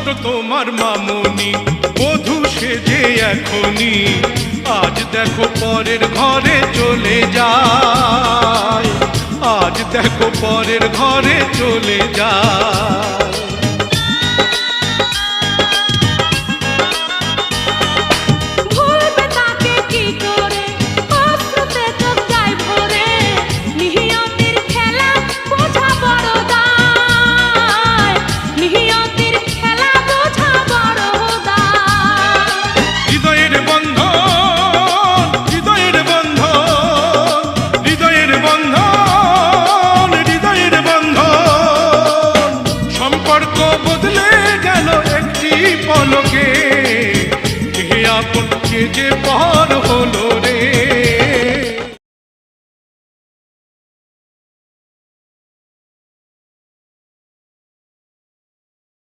ছোট্ট তোমার মামনি বধূ সেজে এখনি আজ দেখো পরের ঘরে চলে যায়, আজ দেখো পরের ঘরে চলে যায়। পলকে কে আপন কে যে পর হলো।